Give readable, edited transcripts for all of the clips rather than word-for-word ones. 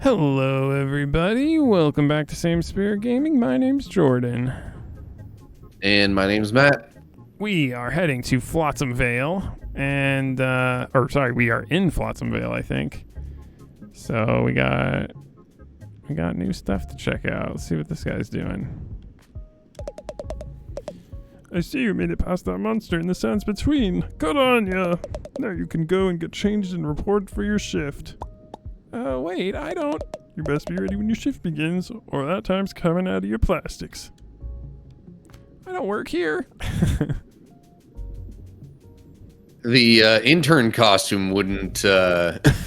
Hello, everybody. Welcome back to Same Spirit Gaming. My name's Jordan. And my name's Matt. We are heading to Flotsam Vale, and, we are in Flotsam Vale, I think. So we got new stuff to check out. Let's see what this guy's doing. I see you made it past that monster in the sands between. Good on ya. Now you can go and get changed and report for your shift. Wait, I don't. You best be ready when your shift begins, or that time's coming out of your plastics. I don't work here. The intern costume wouldn't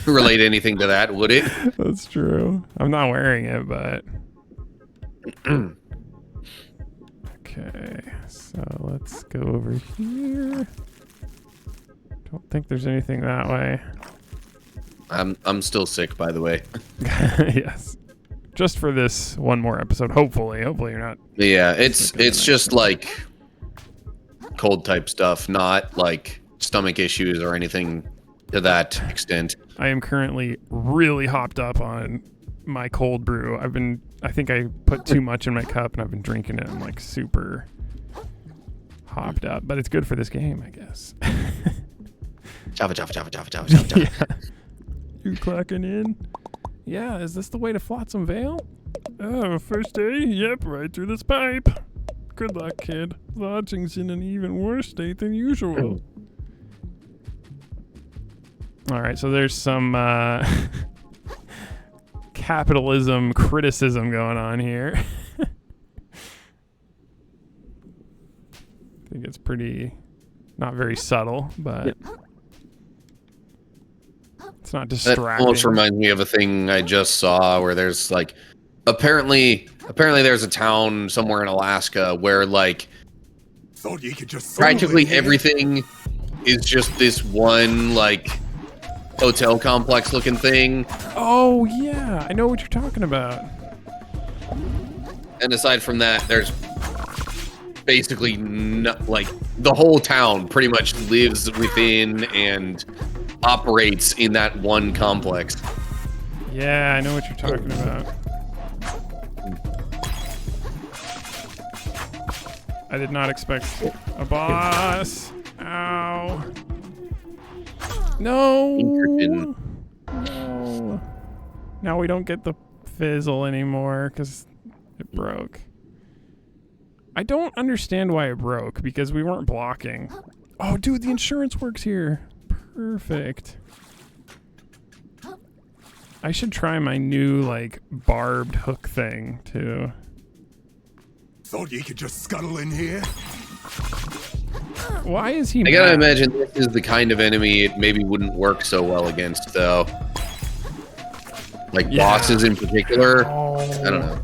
relate anything to that, would it? That's true. I'm not wearing it, but... Okay, so let's go over here. Don't think there's anything that way. I'm still sick, by the way. Yes. Just for this one more episode, hopefully. Hopefully you're not... Yeah, it's just like cold type stuff, not like stomach issues or anything to that extent. I am currently really hopped up on my cold brew. I think I put too much in my cup and I've been drinking it. I'm like super hopped up, but it's good for this game, I guess. Java. Yeah. You clacking in? Yeah, is this the way to Flotsam Vale? Oh, first day? Yep, right through this pipe. Good luck, kid. Lodging's in an even worse state than usual. Alright, so there's some capitalism criticism going on here. I think it's pretty, not very subtle, but it's not distracting. That almost reminds me of a thing I just saw where there's like, apparently there's a town somewhere in Alaska where like practically everything is just this one like hotel complex looking thing. Oh yeah, I know what you're talking about. And aside from that, there's basically like the whole town pretty much lives within and operates in that one complex. Yeah, I know what you're talking about. I did not expect a boss. Ow. No. No. Now we don't get the fizzle anymore because it broke. I don't understand why it broke because we weren't blocking. Oh, dude, the insurance works here. Perfect. I should try my new, like, barbed hook thing, too. Thought you could just scuttle in here? Why is he I gotta imagine this is the kind of enemy it maybe wouldn't work so well against, though. Like, bosses in particular. Oh. I don't know.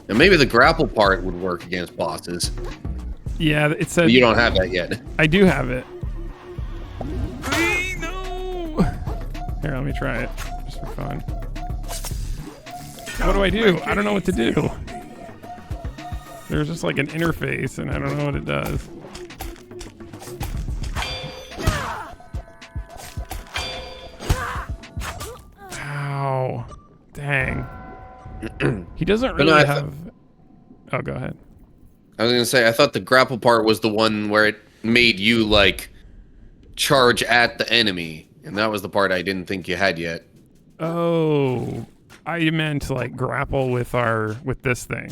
And maybe the grapple part would work against bosses. Yeah, it said... But you don't have that yet. I do have it. No! Here, let me try it. Just for fun. What do I do? I don't know what to do. There's just like an interface, and I don't know what it does. Ow. Dang. He doesn't really have... Oh, go ahead. I was gonna say, I thought the grapple part was the one where it made you, like, charge at the enemy. And that was the part I didn't think you had yet. Oh. I meant, like, grapple with this thing.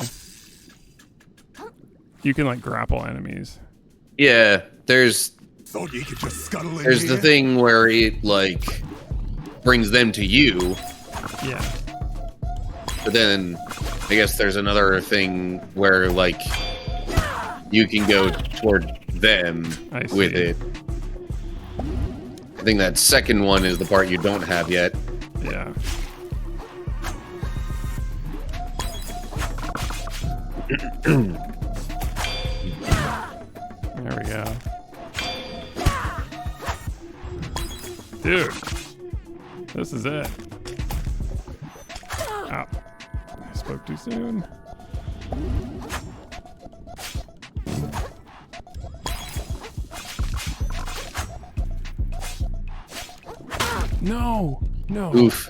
You can, like, grapple enemies. Yeah, there's Thought you could just scuttle in the thing where it, like, brings them to you. Yeah. But then, I guess there's another thing where, like, you can go toward them with it. I think that second one is the part you don't have yet. Yeah. There we go. Dude. This is it. Ow. I spoke too soon. No. No. Oof.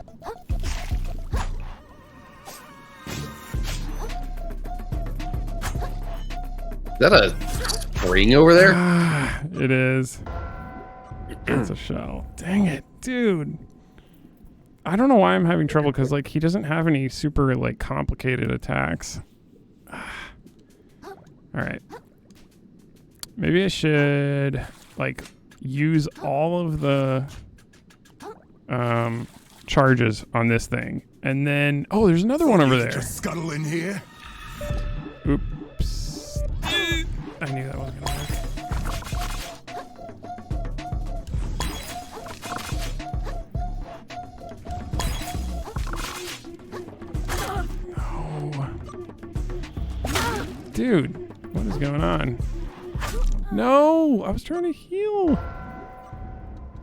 that a spring over there? It is. It's a shell. Dang it, dude. I don't know why I'm having trouble, because like he doesn't have any super like complicated attacks. All right. Maybe I should like use all of the charges on this thing, and then there's another one over there. Just scuttle in here. Oops. I knew that wasn't gonna work. No. Dude, what is going on? No, I was trying to heal.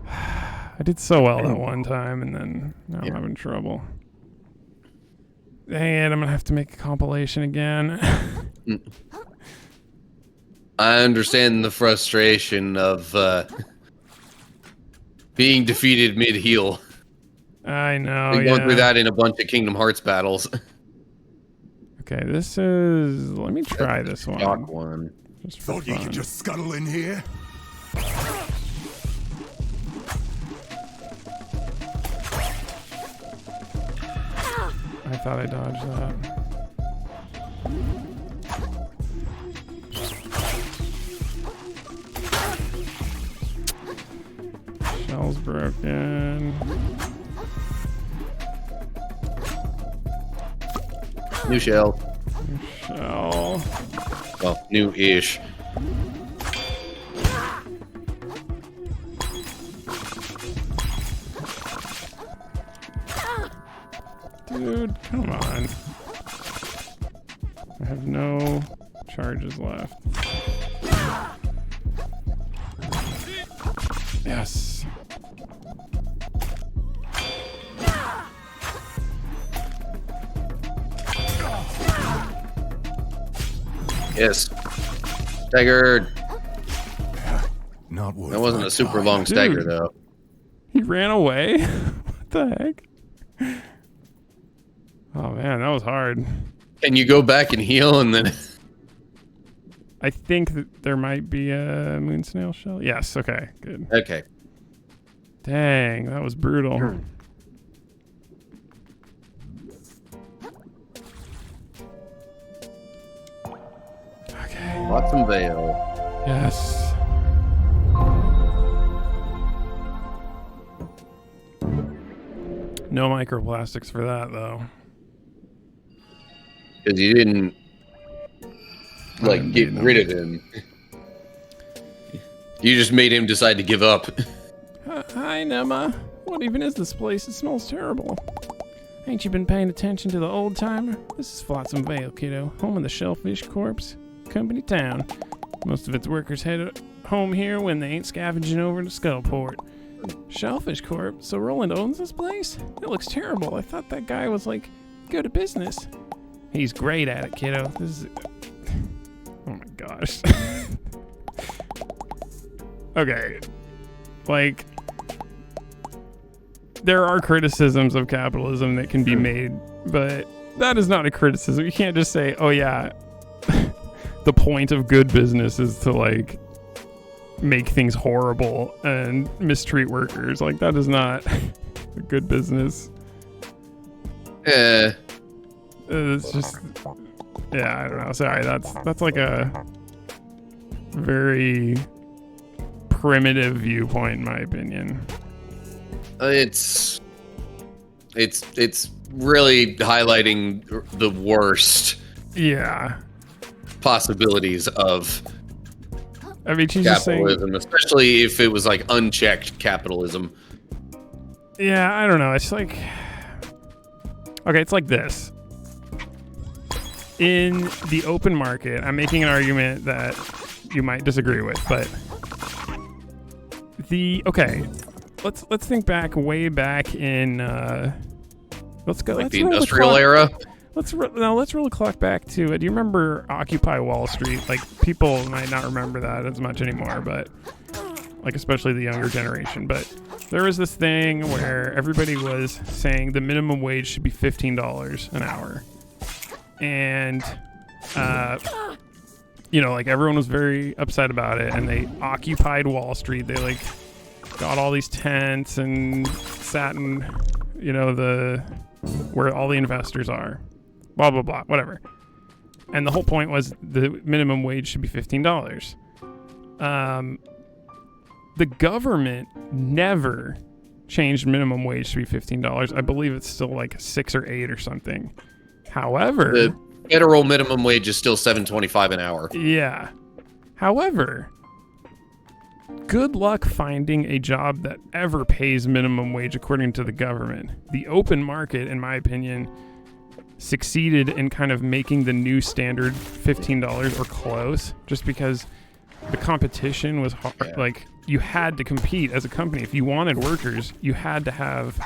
I did so well that one time, and then now I'm having trouble. Dang it, I'm gonna have to make a compilation again. I understand the frustration of being defeated mid-heal. I know, Been going through that in a bunch of Kingdom Hearts battles. Okay, this is... Let me try this one. Shock one. Just for Thought you fun. could just scuttle in here. I thought I dodged that. Shell's broken. New shell. Shell. Well, new-ish. Dude, come on. I have no charges left. Yes. Yes. Staggered. Not worth That wasn't my a super time. long stagger, Dude. though. He ran away? What the heck? Oh man, that was hard. Can you go back and heal and then... I think that there might be a Moon Snail shell. Yes, okay, good. Okay. Dang, that was brutal. Okay. Lots of veil. Yes. No microplastics for that, though. Because you didn't, like, didn't get need rid of him. You just made him decide to give up. Hi, Nema. What even is this place? It smells terrible. Ain't you been paying attention to the old timer? This is Flotsam Vale, kiddo. Home of the Shellfish Corps. Company town. Most of its workers head home here when they ain't scavenging over to Skullport. Shellfish Corp? So Roland owns this place? It looks terrible. I thought that guy was, like, good at business. He's great at it, kiddo. This is... Oh my gosh. Okay. Like... There are criticisms of capitalism that can be made, but that is not a criticism. You can't just say, oh yeah, the point of good business is to, like, make things horrible and mistreat workers. Like, that is not a good business. It's just, yeah, I don't know. Sorry, that's like a very primitive viewpoint, in my opinion. It's really highlighting the worst possibilities of I mean, she's just saying, capitalism, especially if it was like unchecked capitalism. yeah, I don't know. It's like, okay, it's like this. In the open market, I'm making an argument that you might disagree with, but let's think back way back in let's go Like let's the roll industrial clock. era. Let's roll the clock back to do you remember Occupy Wall Street? Like, people might not remember that as much anymore, but like, especially the younger generation. But there was this thing where everybody was saying the minimum wage should be $15 an hour. And you know, like everyone was very upset about it, and they occupied Wall Street. They like got all these tents and sat in, you know, where all the investors are, blah, blah, blah, whatever. And the whole point was the minimum wage should be $15. The government never changed minimum wage to be $15. I believe it's still like 6 or 8 or something. However, the federal minimum wage is still $7.25 an hour. Yeah. However, good luck finding a job that ever pays minimum wage according to the government. The open market, in my opinion, succeeded in kind of making the new standard $15 or close, just because the competition was hard. Yeah. Like, you had to compete as a company. If you wanted workers, you had to have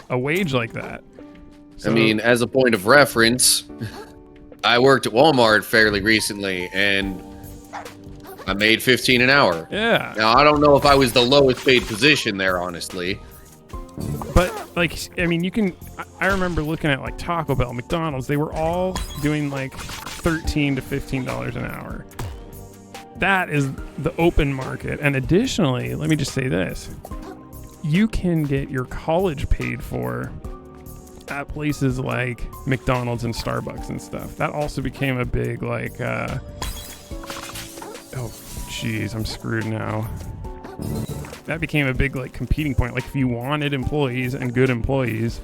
a wage like that. So, I mean, as a point of reference, I worked at Walmart fairly recently, and I made $15 an hour. yeah. Now, I don't know if I was the lowest paid position there, honestly. But, like, I mean, I remember looking at, like, Taco Bell, McDonald's, they were all doing, like, $13 to $15 an hour. That is the open market. And additionally, let me just say this. You can get your college paid for at places like McDonald's and Starbucks and stuff. That also became a big, like, oh, jeez, I'm screwed now. That became a big, like, competing point. Like, if you wanted employees and good employees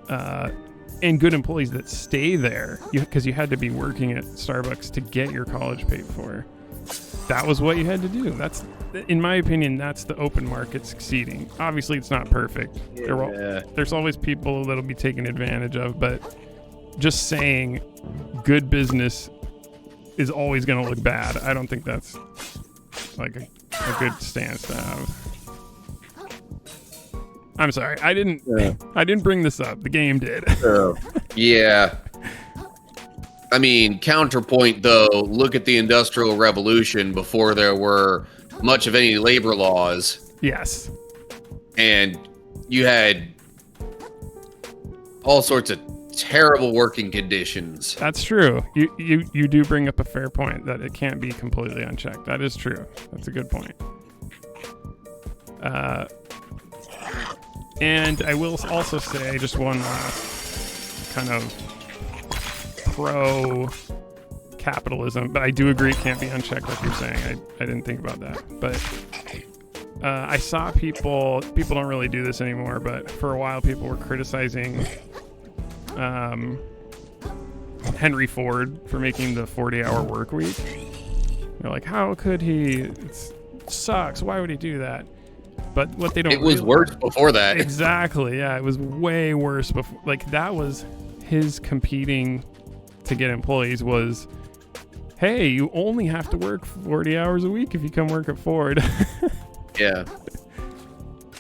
that stay there, because you had to be working at Starbucks to get your college paid for. That was what you had to do. That's, in my opinion, that's the open market succeeding. Obviously, it's not perfect. Yeah. There's always people that'll be taken advantage of, but just saying good business is always going to look bad. I don't think that's like a good stance to have. I'm sorry. I didn't bring this up. The game did. Yeah. I mean, counterpoint though, look at the Industrial Revolution before there were much of any labor laws. Yes. And you had all sorts of terrible working conditions. That's true. You do bring up a fair point that it can't be completely unchecked. That is true. That's a good point. And I will also say just one last kind of pro-capitalism, but I do agree it can't be unchecked like you're saying. I didn't think about that. But I saw people don't really do this anymore, but for a while people were criticizing Henry Ford for making the 40-hour work week. They're like, how could he? It sucks. Why would he do that? But what they don't It was worse before that. Exactly. Yeah, it was way worse before. Like, that was his competing to get employees was, hey, you only have to work 40 hours a week if you come work at Ford. Yeah.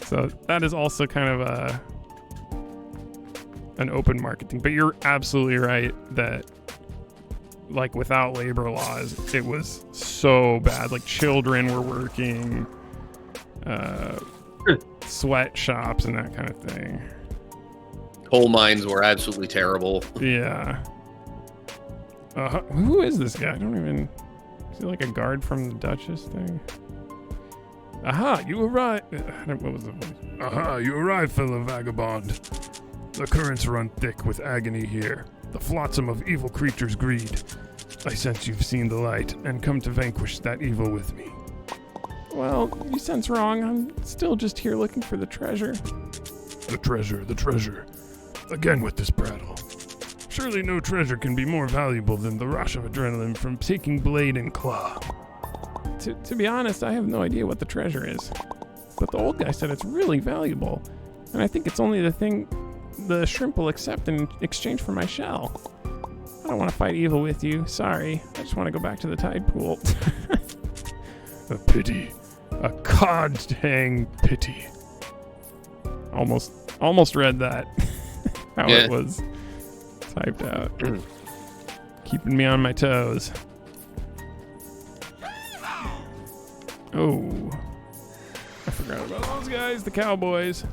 So that is also kind of an open market thing. But you're absolutely right that, like, without labor laws, it was so bad. Like, children were working, sweatshops and that kind of thing. Coal mines were absolutely terrible. Yeah. Who is this guy? I don't even... Is he like a guard from the Duchess thing? Aha, you arrived... What was the voice? Aha, you arrived, fellow vagabond. The currents run thick with agony here, the flotsam of evil creatures' greed. I sense you've seen the light, and come to vanquish that evil with me. Well, you sense wrong. I'm still just here looking for the treasure. The treasure. Again with this prattle. Surely no treasure can be more valuable than the rush of adrenaline from taking blade and claw. To be honest, I have no idea what the treasure is. But the old guy said it's really valuable. And I think it's only the thing the shrimp will accept in exchange for my shell. I don't want to fight evil with you. Sorry. I just want to go back to the tide pool. A pity. A cod-dang pity. Almost read that. How Yeah. it was typed out. Keeping me on my toes. Oh. I forgot about those guys, the cowboys.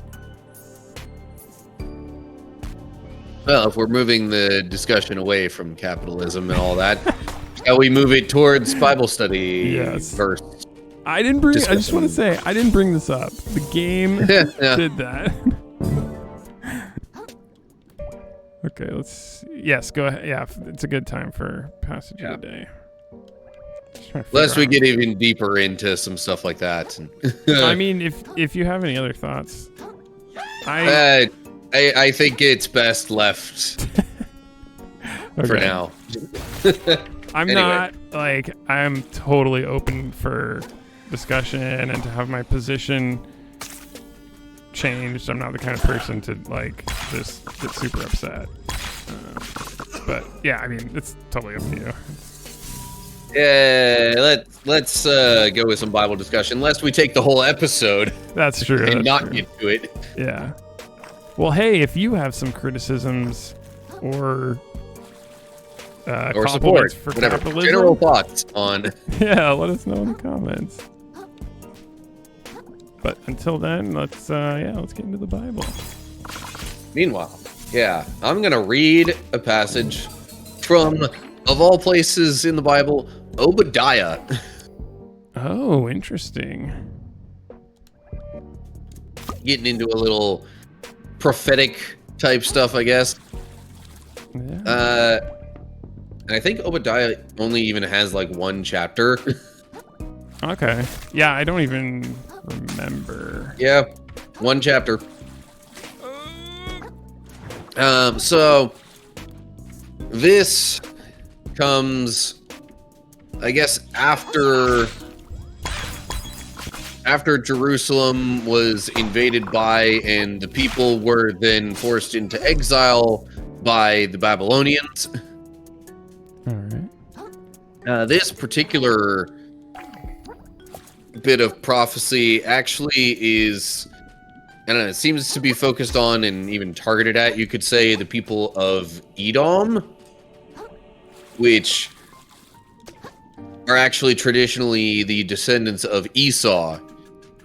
Well, if we're moving the discussion away from capitalism and all that, Shall we move it towards Bible study? Yes. Verse. I just want to say, I didn't bring this up. The game Yeah. did that. Okay, yes, go ahead. Yeah, it's a good time for passage of the day. Lest we get even deeper into some stuff like that. I mean, if you have any other thoughts, I think it's best left for now. I'm not I'm totally open for discussion and to have my position changed. I'm not the kind of person to just get super upset. But yeah, I mean, it's totally up to you. Yeah, let's go with some Bible discussion, lest we take the whole episode. That's true. And not get to it. Yeah. Well, hey, if you have some criticisms or support for whatever capitalism, general thoughts on, yeah, let us know in the comments. But until then, let's get into the Bible. Meanwhile, I'm gonna read a passage from, of all places in the Bible, Obadiah. Oh, interesting. Getting into a little prophetic type stuff, I guess. Yeah. And I think Obadiah only even has one chapter. Okay. Yeah, I don't even remember. Yeah, one chapter. So this comes, I guess, after Jerusalem was invaded by, and the people were then forced into exile by the Babylonians. All right. This particular bit of prophecy actually is, I don't know, it seems to be focused on and even targeted at, you could say, the people of Edom, which are actually traditionally the descendants of Esau.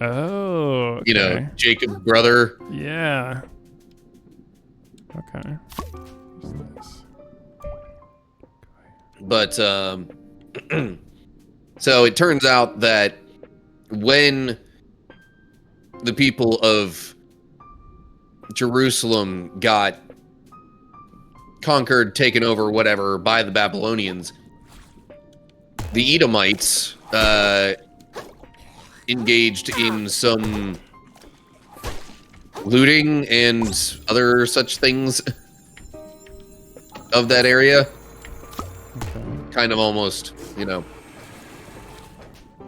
Oh, okay. You know, Jacob's brother. Yeah. Okay. What's this? But, so it turns out that when the people of Jerusalem got conquered, taken over, whatever, by the Babylonians, the Edomites engaged in some looting and other such things of that area. Okay. Kind of almost,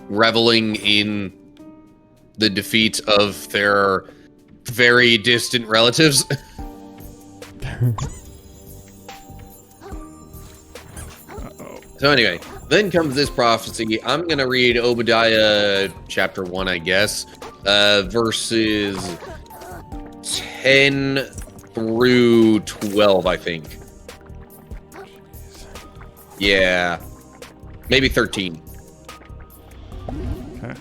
reveling in the defeat of their very distant relatives. So anyway, then comes this prophecy. I'm going to read Obadiah chapter 1, I guess, verses 10 through 12, I think. Yeah, maybe 13. Okay.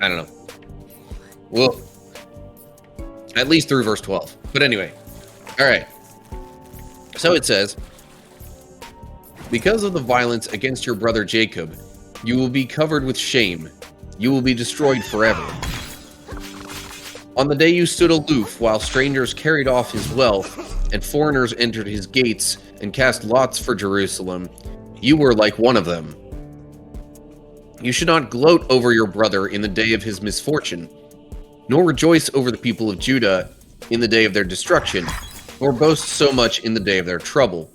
I don't know. Well, at least through verse 12. But anyway, all right. So it says, because of the violence against your brother Jacob, you will be covered with shame. You will be destroyed forever. On the day you stood aloof while strangers carried off his wealth and foreigners entered his gates and cast lots for Jerusalem, you were like one of them. You should not gloat over your brother in the day of his misfortune, nor rejoice over the people of Judah in the day of their destruction, nor boast so much in the day of their trouble.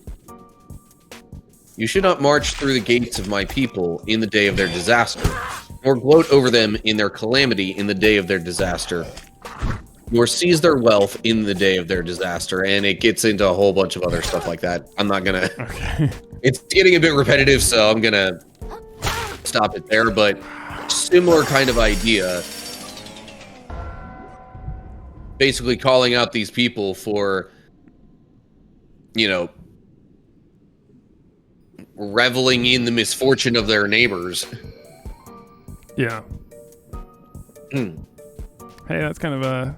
You should not march through the gates of my people in the day of their disaster, nor gloat over them in their calamity in the day of their disaster, nor seize their wealth in the day of their disaster. And it gets into a whole bunch of other stuff like that. I'm not gonna... Okay. It's getting a bit repetitive, so I'm gonna stop it there, but similar kind of idea. Basically calling out these people for, reveling in the misfortune of their neighbors. Yeah. Hey, that's kind of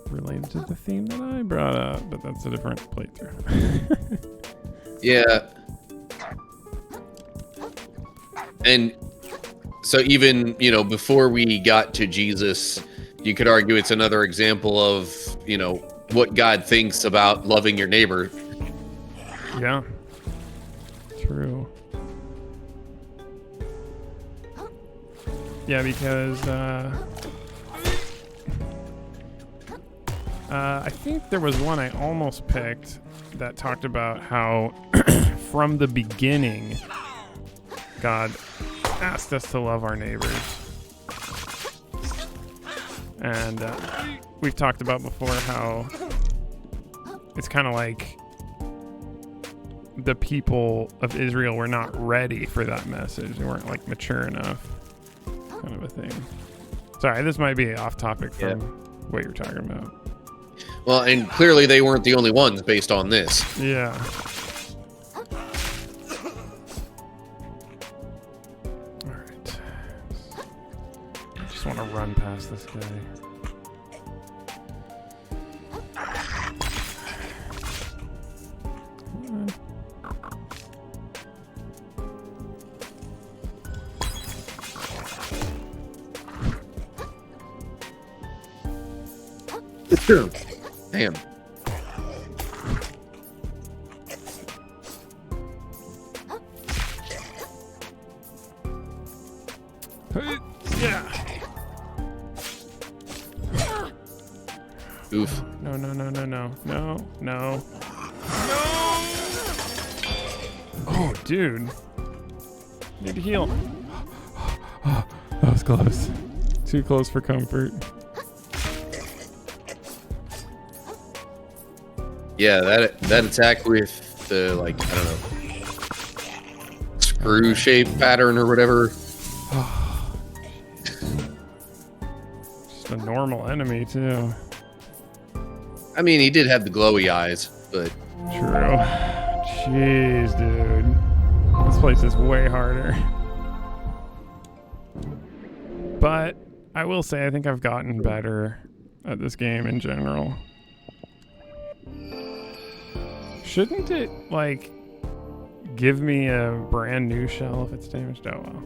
related to the theme that I brought up, but that's a different playthrough. Yeah. And so even, you know, before we got to Jesus, you could argue it's another example of, you know, what God thinks about loving your neighbor. Yeah. True. Yeah, because I think there was one I almost picked that talked about how from the beginning God asked us to love our neighbors. And we've talked about before how it's kind of like the people of Israel were not ready for that message. They weren't like mature enough, kind of a thing. Sorry, this might be off topic from what you're talking about. Well, and clearly they weren't the only ones based on this. Yeah. All right. I just want to run past this guy. Damn. Yeah. Oof. No, no, no, no, no, no, no. No! Oh, dude. Need to heal. That was close. Too close for comfort. Yeah, that attack with the, like, I don't know, screw shape pattern or whatever. Just a normal enemy, too. I mean, he did have the glowy eyes, but... True. Jeez, dude. This place is way harder. But I will say I think I've gotten better at this game in general. Shouldn't it, like, give me a brand new shell if it's damaged? Oh, well.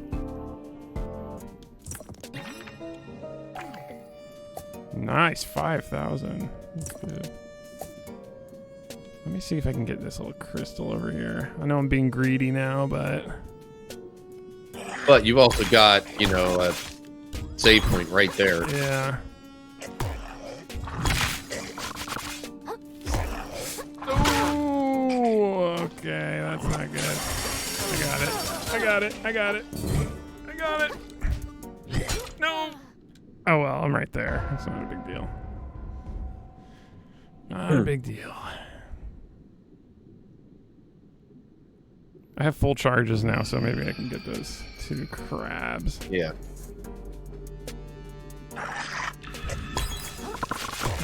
Nice, 5,000. That's good. Let me see if I can get this little crystal over here. I know I'm being greedy now, but... But you've also got, you know, a save point right there. Yeah. Okay, that's not good. I got it. I got it. I got it. I got it. No. Oh, well, I'm right there. It's not a big deal. Not a big deal. I have full charges now, so maybe I can get those 2 crabs. Yeah.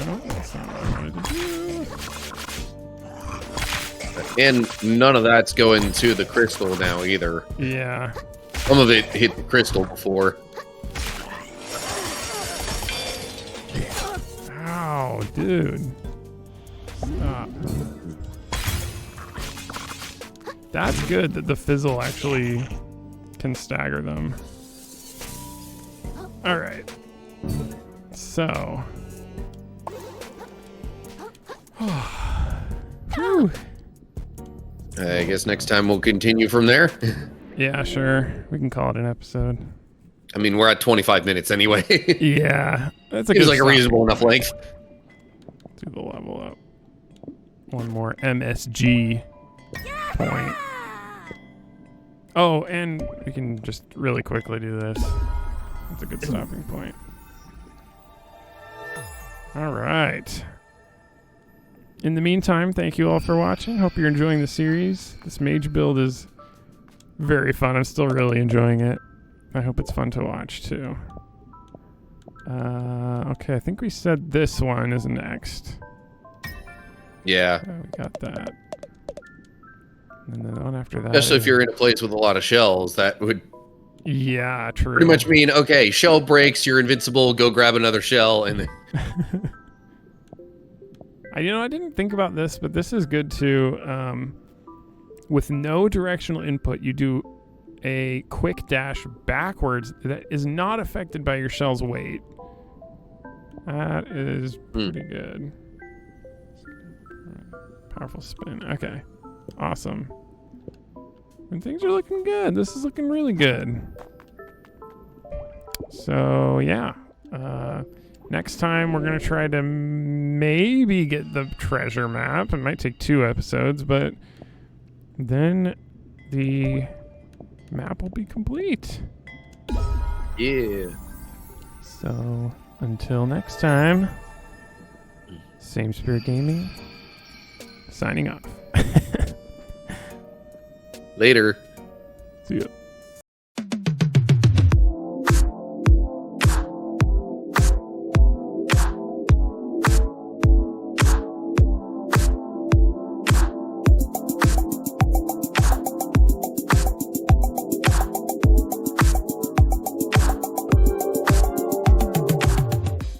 Oh, that's not what I wanted to do. And none of that's going to the crystal now either. Yeah. Some of it hit the crystal before. Ow, dude. Stop. That's good that the fizzle actually can stagger them. Alright. So. Whew. I guess next time we'll continue from there. Yeah, sure. We can call it an episode. I mean, we're at 25 minutes anyway. Yeah. That's a Seems good like a reasonable enough length. Do the level up. One more MSG point. Oh, and we can just really quickly do this. That's a good stopping point. All right. In the meantime, thank you all for watching. Hope you're enjoying the series. This mage build is very fun. I'm still really enjoying it. I hope it's fun to watch too. Okay, I think we said this one is next. Yeah. We got that. And then the one after that. Especially if you're in a place with a lot of shells, that would Yeah, true. pretty much mean, okay, shell breaks, you're invincible, go grab another shell, and then... I didn't think about this, but this is good too. with no directional input, you do a quick dash backwards that is not affected by your shell's weight. That is pretty good. Powerful spin. Okay. Awesome. And things are looking good. This is looking really good. So, yeah. Next time, we're going to try to maybe get the treasure map. It might take 2 episodes, but then the map will be complete. Yeah. So, until next time, Same Spirit Gaming, signing off. Later. See ya.